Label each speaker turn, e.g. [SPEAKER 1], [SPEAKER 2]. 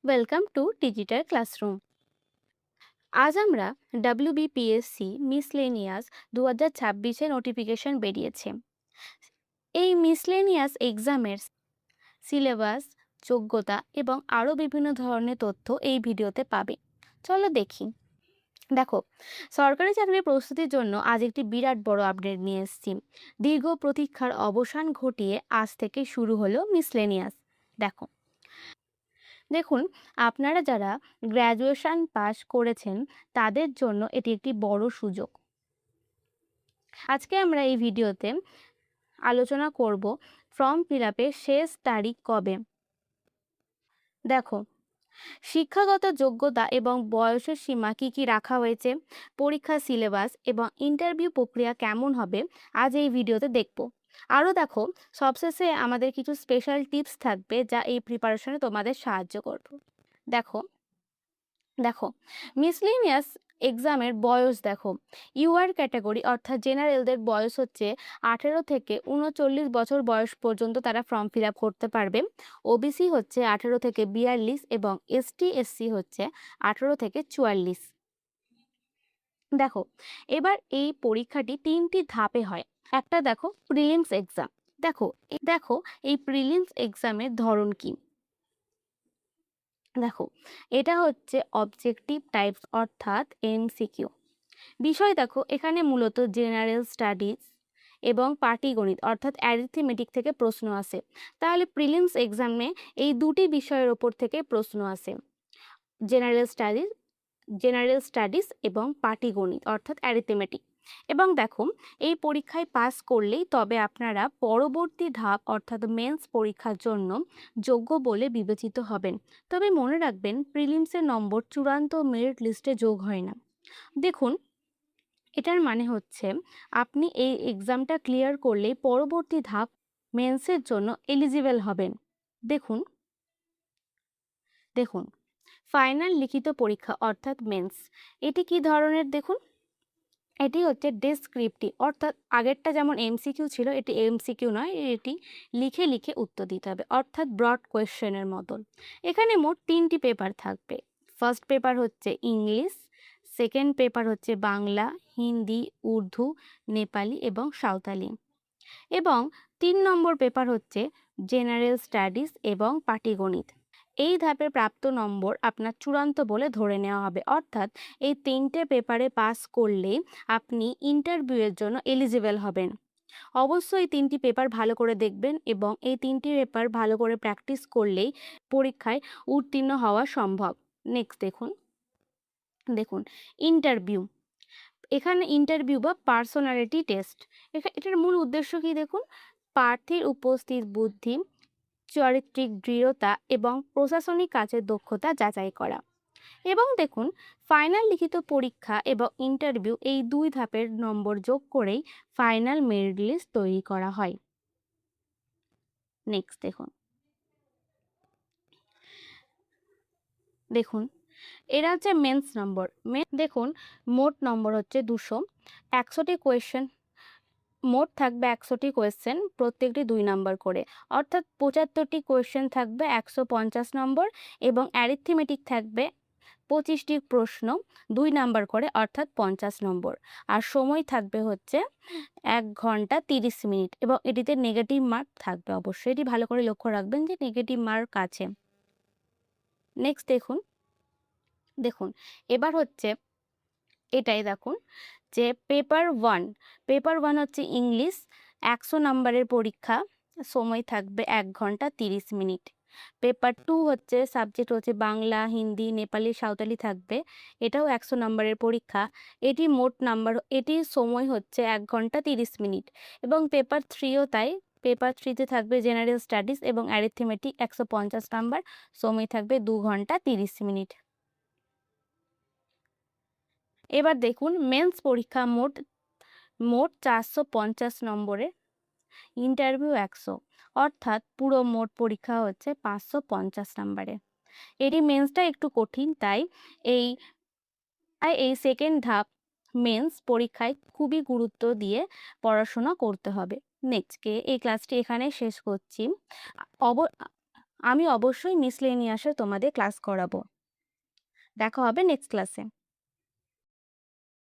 [SPEAKER 1] Welcome to digital classroom. আজ আমরা WBPSC miscellaneous 2026-এর notification বেরিয়েছে। এই মিসলেনিয়াস এক্সামের সিলেবাস, যোগ্যতা এবং আরও বিভিন্ন ধরনের তথ্য এই ভিডিওতে পাবে। চলো দেখি। দেখো, সরকারি চাকরির প্রস্তুতির জন্য আজ একটি বিরাট বড় আপডেট নিয়ে এসেছি। দীর্ঘ প্রতীক্ষার অবসান ঘটিয়ে আজ থেকে শুরু হলো মিসলেনিয়াস। দেখো, দেখুন, আপনারা যারা গ্র্যাজুয়েশন পাস করেছেন তাদের জন্য এটি একটি বড় সুযোগ। আজকে আমরা এই ভিডিওতে আলোচনা করব ফর্ম ফিল আপের শেষ তারিখ কবে। দেখো, শিক্ষাগত যোগ্যতা এবং বয়সের সীমা কি রাখা হয়েছে, পরীক্ষার সিলেবাস এবং ইন্টারভিউ প্রক্রিয়া কেমন হবে, আজ এই ভিডিওতে দেখব। আরও দেখো, সবশেষে আমাদের কিছু স্পেশাল টিপস থাকবে যা এই প্রিপারেশনে তোমাদের সাহায্য করবে। দেখো দেখো মিসলেনিয়াস এক্সামের বয়স দেখো, ইউআর ক্যাটাগরি অর্থাৎ জেনারেলদের বয়স হচ্ছে 18 থেকে 39 বছর বয়স পর্যন্ত তারা ফর্ম ফিল আপ করতে পারবে। ওবিসি হচ্ছে 18 থেকে 42 এবং এসটি এসসি হচ্ছে 18 থেকে 44। দেখো, এবার এই পরীক্ষাটি 3টি ধাপে হয়। একটা দেখো প্রিলিমস এক্সাম। দেখো এই প্রিলিমস এক্সামের ধরন কি। দেখো, এটা হচ্ছে অবজেক্টিভ টাইপস অর্থাৎ এমসিকিউ বিষয়। দেখো, এখানে মূলত জেনারেল স্টাডিজ এবং পাটিগণিত অর্থাৎ অ্যারিথমেটিক থেকে প্রশ্ন আসে। তাহলে প্রিলিমস এক্সামে এই দুটি বিষয়ের ওপর থেকে প্রশ্ন আসে, জেনারেল স্টাডিজ এবং পাটিগণিত অর্থাৎ অ্যারিথমেটিক। এবং দেখো, এই পরীক্ষায় পাস করলেই তবে আপনারা পরবর্তী ধাপ অর্থাৎ মেন্স পরীক্ষার জন্য যোগ্য বলে বিবেচিত হবেন। তবে মনে রাখবেন, প্রিলিমসের নম্বর চূড়ান্ত মেরিট লিস্টে যোগ হয় না। দেখুন, এটার মানে হচ্ছে আপনি এই এক্সামটা ক্লিয়ার করলেই পরবর্তী ধাপ মেন্সের জন্য এলিজিবল হবেন। দেখুন দেখুন ফাইনাল লিখিত পরীক্ষা অর্থাৎ মেন্স, এটি কি ধরনের দেখুন। এটি হচ্ছে ডেসক্রিপটিভ অর্থাৎ আগেরটা যেমন এমসিকিউ ছিল, এটি এমসিকিউ নয়, এটি লিখে লিখে উত্তর দিতে হবে অর্থাৎ ব্রড কোয়েশ্চেনের মতন। এখানে মোট 3টি পেপার থাকবে। ফার্স্ট পেপার হচ্ছে ইংলিশ, সেকেন্ড পেপার হচ্ছে বাংলা, হিন্দি, উর্দু, নেপালি এবং সাঁওতালি, এবং 3 নম্বর পেপার হচ্ছে জেনারেল স্টাডিজ এবং পাটিগণিত। এই ধাপের প্রাপ্ত নম্বর আপনার চূড়ান্ত বলে ধরে নেওয়া হবে, অর্থাৎ এই 3টে পেপারে পাস করলে আপনি ইন্টারভিউয়ের জন্য এলিজিবল হবেন। অবশ্যই 3টি পেপার ভালো করে দেখবেন এবং এই 3টি পেপার ভালো করে প্র্যাকটিস করলেই পরীক্ষায় উত্তীর্ণ হওয়া সম্ভব। নেক্সট দেখুন ইন্টারভিউ। এখানে ইন্টারভিউ বা পার্সোনালিটি টেস্ট, এটার মূল উদ্দেশ্য কি দেখুন, প্রার্থীর উপস্থিত বুদ্ধি, চারিত্রিক দৃঢ়তা এবং প্রশাসনিক কাজের দক্ষতা যাচাই করা। এবং দেখুন, ফাইনাল লিখিত পরীক্ষা এবং ইন্টারভিউ এই 2 ধাপের নম্বর যোগ করেই ফাইনাল মেরিট লিস্ট তৈরি করা হয়। নেক্সট দেখুন এরা হচ্ছে মেন্স নম্বর। দেখুন, মোট নম্বর হচ্ছে 200। 100টি কোয়েশ্চেন, মোট থাকবে 100টি কোয়েশ্চেন, প্রত্যেকটি 2 নম্বর করে, অর্থাৎ 75টি কোয়েশ্চেন থাকবে 150 নম্বর, এবং অ্যারিথমেটিক থাকবে 25টি প্রশ্ন 2 নাম্বার করে অর্থাৎ 50 নম্বর। আর সময় থাকবে হচ্ছে 1 ঘন্টা 30 মিনিট, এবং এটিতে নেগেটিভ মার্ক থাকবে। অবশ্যই এটি ভালো করে লক্ষ্য রাখবেন যে নেগেটিভ মার্ক আছে। নেক্সট দেখুন এবার হচ্ছে এটাই দেখুন যে পেপার ওয়ান হচ্ছে ইংলিশ, 100 নম্বরের পরীক্ষা, সময় থাকবে 1 ঘন্টা 30 মিনিট। পেপার 2 হচ্ছে সাবজেক্ট হচ্ছে বাংলা, হিন্দি, নেপালি, সাঁওতালি থাকবে, এটাও 100 নম্বরের পরীক্ষা। এটির সময় হচ্ছে 1 ঘন্টা 30 মিনিট। এবং পেপার 3ও তাই, পেপার 3তে থাকবে জেনারেল স্টাডিজ এবং অ্যারিথমেটিক, 150 নাম্বার, সময় থাকবে 2 ঘন্টা 30 মিনিট। এবার দেখুন মেন্স পরীক্ষা মোট 450 নম্বরের, ইন্টারভিউ 100, অর্থাৎ পুরো মোট পরীক্ষা হচ্ছে 550 নম্বরের। এটি মেন্সটা একটু কঠিন, তাই এই সেকেন্ড ধাপ মেন্স পরীক্ষায় খুবই গুরুত্ব দিয়ে পড়াশোনা করতে হবে। নেক্সট এই ক্লাসটি এখানে শেষ করছি। আমি অবশ্যই মিসলেনিয়াসে তোমাদের ক্লাস করাবো। দেখা হবে নেক্সট ক্লাসে।